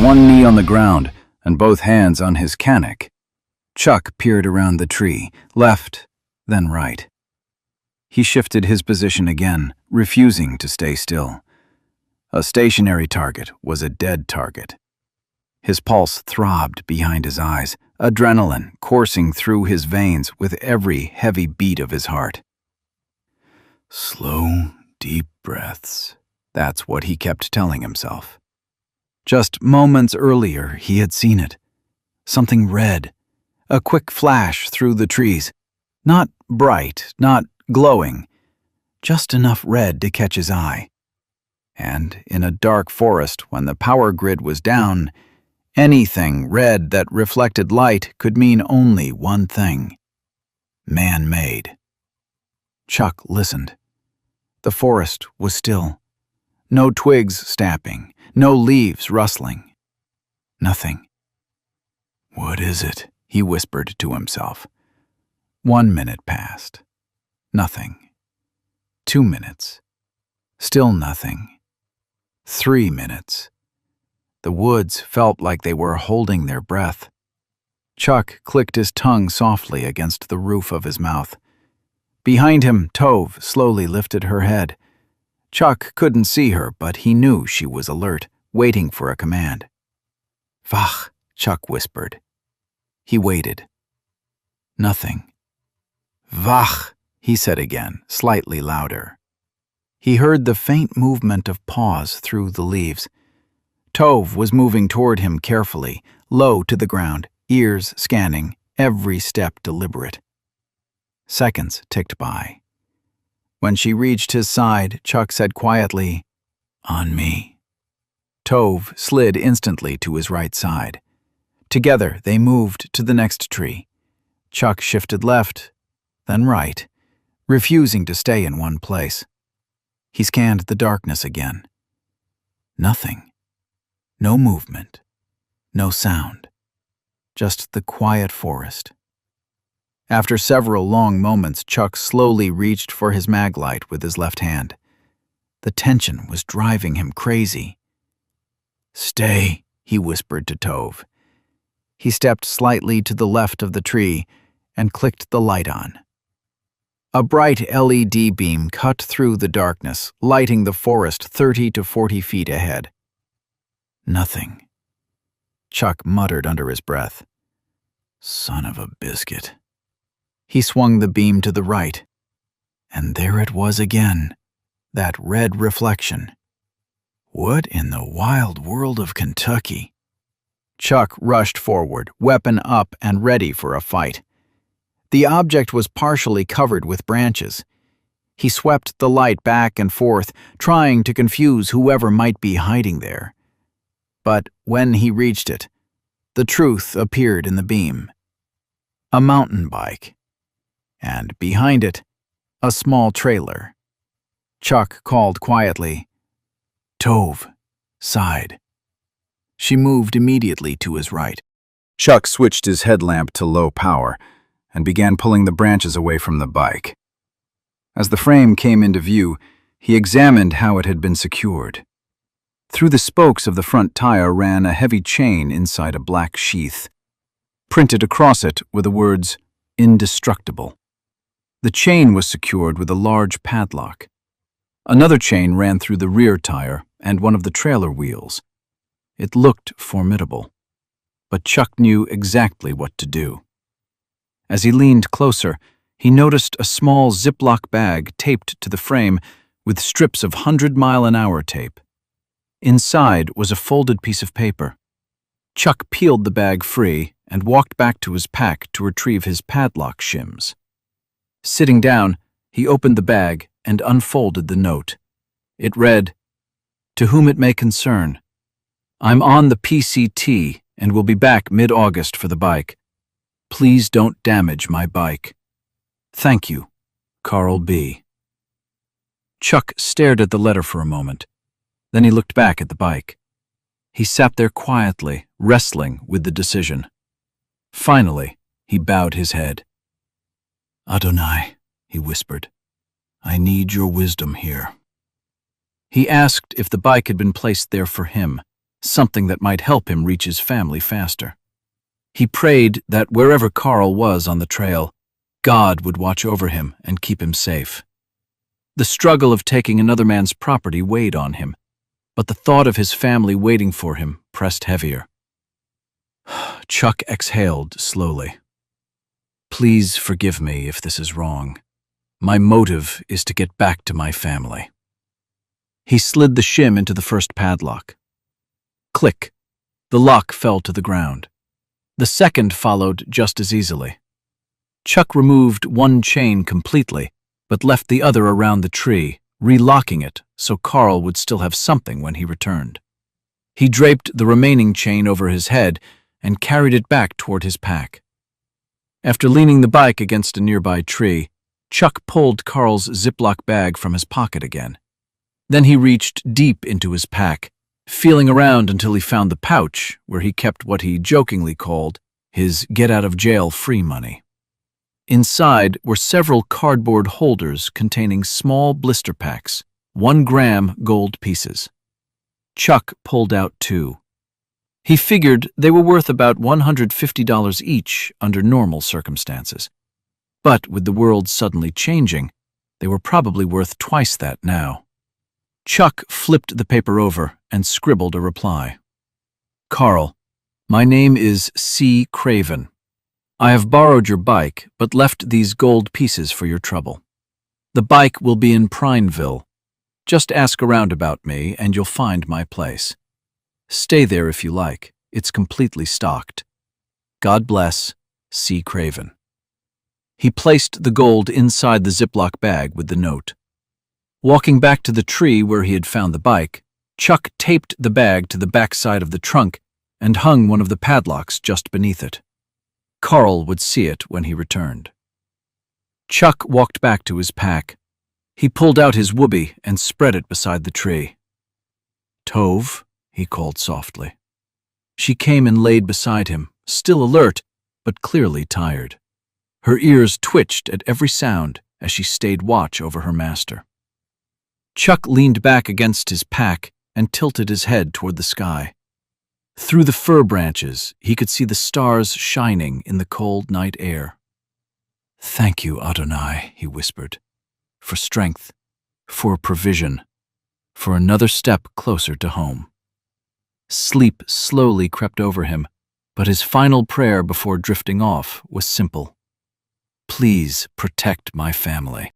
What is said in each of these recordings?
one knee on the ground and both hands on his cannock. Chuck peered around the tree, left, then right. He shifted his position again, refusing to stay still. A stationary target was a dead target. His pulse throbbed behind his eyes, adrenaline coursing through his veins with every heavy beat of his heart. Slow, deep breaths. That's what he kept telling himself. Just moments earlier, he had seen it. Something red. A quick flash through the trees. Not bright, not glowing. Just enough red to catch his eye. And in a dark forest, when the power grid was down, anything red that reflected light could mean only one thing. Man-made. Chuck listened. The forest was still. No twigs snapping, no leaves rustling. Nothing. What is it? He whispered to himself. 1 minute passed. Nothing. 2 minutes. Still nothing. 3 minutes. The woods felt like they were holding their breath. Chuck clicked his tongue softly against the roof of his mouth. Behind him, Tove slowly lifted her head. Chuck couldn't see her, but he knew she was alert, waiting for a command. Wach, Chuck whispered. He waited. Nothing. Wach, he said again, slightly louder. He heard the faint movement of paws through the leaves. Tove was moving toward him carefully, low to the ground, ears scanning, every step deliberate. Seconds ticked by. When she reached his side, Chuck said quietly, "On me." Tove slid instantly to his right side. Together, they moved to the next tree. Chuck shifted left, then right, refusing to stay in one place. He scanned the darkness again. Nothing. No movement. No sound. Just the quiet forest. After several long moments, Chuck slowly reached for his maglite with his left hand. The tension was driving him crazy. "Stay," he whispered to Tove. He stepped slightly to the left of the tree and clicked the light on. A bright LED beam cut through the darkness, lighting the forest 30 to 40 feet ahead. Nothing. Chuck muttered under his breath. Son of a biscuit. He swung the beam to the right, and there it was again, that red reflection. What in the wild world of Kentucky? Chuck rushed forward, weapon up and ready for a fight. The object was partially covered with branches. He swept the light back and forth, trying to confuse whoever might be hiding there. But when he reached it, the truth appeared in the beam. A mountain bike. And behind it, a small trailer. Chuck called quietly, "Tove," sighed. She moved immediately to his right. Chuck switched his headlamp to low power and began pulling the branches away from the bike. As the frame came into view, he examined how it had been secured. Through the spokes of the front tire ran a heavy chain inside a black sheath. Printed across it were the words, "Indestructible." The chain was secured with a large padlock. Another chain ran through the rear tire and one of the trailer wheels. It looked formidable, but Chuck knew exactly what to do. As he leaned closer, he noticed a small Ziploc bag taped to the frame with strips of 100-mile-an-hour tape. Inside was a folded piece of paper. Chuck peeled the bag free and walked back to his pack to retrieve his padlock shims. Sitting down, he opened the bag and unfolded the note. It read, "To whom it may concern. I'm on the PCT and will be back mid-August for the bike. Please don't damage my bike. Thank you, Carl B." Chuck stared at the letter for a moment. Then he looked back at the bike. He sat there quietly, wrestling with the decision. Finally, he bowed his head. "Adonai," he whispered, "I need your wisdom here." He asked if the bike had been placed there for him, something that might help him reach his family faster. He prayed that wherever Carl was on the trail, God would watch over him and keep him safe. The struggle of taking another man's property weighed on him, but the thought of his family waiting for him pressed heavier. Chuck exhaled slowly. Please forgive me if this is wrong. My motive is to get back to my family. He slid the shim into the first padlock. Click. The lock fell to the ground. The second followed just as easily. Chuck removed one chain completely, but left the other around the tree, relocking it so Carl would still have something when he returned. He draped the remaining chain over his head and carried it back toward his pack. After leaning the bike against a nearby tree, Chuck pulled Carl's Ziploc bag from his pocket again. Then he reached deep into his pack, feeling around until he found the pouch where he kept what he jokingly called his get-out-of-jail-free money. Inside were several cardboard holders containing small blister packs, 1-gram gold pieces. Chuck pulled out 2. He figured they were worth about $150 each under normal circumstances. But with the world suddenly changing, they were probably worth twice that now. Chuck flipped the paper over and scribbled a reply. Carl, my name is C. Craven. I have borrowed your bike, but left these gold pieces for your trouble. The bike will be in Prineville. Just ask around about me and you'll find my place. Stay there if you like. It's completely stocked. God bless, C. Craven. He placed the gold inside the Ziploc bag with the note. Walking back to the tree where he had found the bike, Chuck taped the bag to the backside of the trunk and hung one of the padlocks just beneath it. Carl would see it when he returned. Chuck walked back to his pack. He pulled out his whoopee and spread it beside the tree. Tove, he called softly. She came and laid beside him, still alert, but clearly tired. Her ears twitched at every sound as she stayed watch over her master. Chuck leaned back against his pack and tilted his head toward the sky. Through the fir branches, he could see the stars shining in the cold night air. Thank you, Adonai, he whispered, for strength, for provision, for another step closer to home. Sleep slowly crept over him, but his final prayer before drifting off was simple. Please protect my family.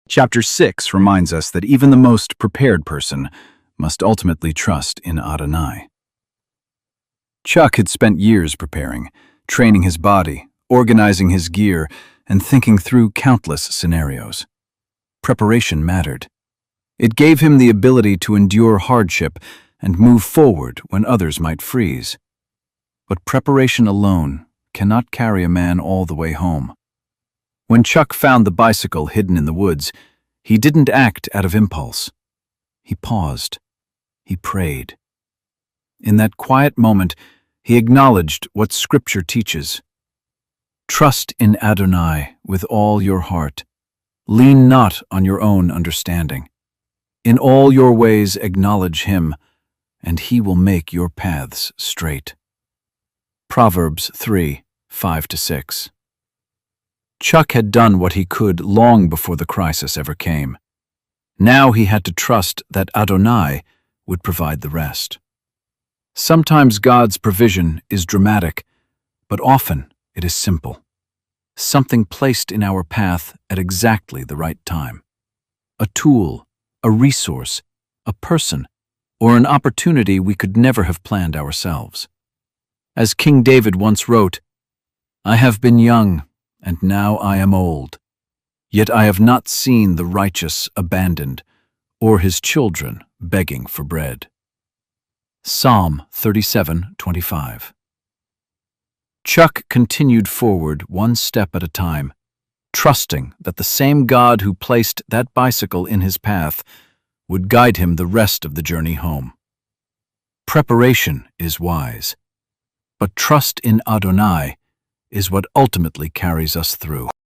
Chapter 6 reminds us that even the most prepared person must ultimately trust in Adonai. Chuck had spent years preparing, training his body, organizing his gear, and thinking through countless scenarios. Preparation mattered. It gave him the ability to endure hardship and move forward when others might freeze. But preparation alone cannot carry a man all the way home. When Chuck found the bicycle hidden in the woods, he didn't act out of impulse. He paused. He prayed. In that quiet moment, he acknowledged what Scripture teaches. Trust in Adonai with all your heart. Lean not on your own understanding. In all your ways acknowledge him, and he will make your paths straight. Proverbs 3, 5-6. Chuck had done what he could long before the crisis ever came. Now he had to trust that Adonai would provide the rest. Sometimes God's provision is dramatic, but often it is simple. Something placed in our path at exactly the right time. A tool, a resource, a person, or an opportunity we could never have planned ourselves. As King David once wrote, I have been young, and now I am old. Yet I have not seen the righteous abandoned, or his children begging for bread. Psalm 37:25. Chuck continued forward one step at a time, trusting that the same God who placed that bicycle in his path would guide him the rest of the journey home. Preparation is wise, but trust in Adonai is what ultimately carries us through.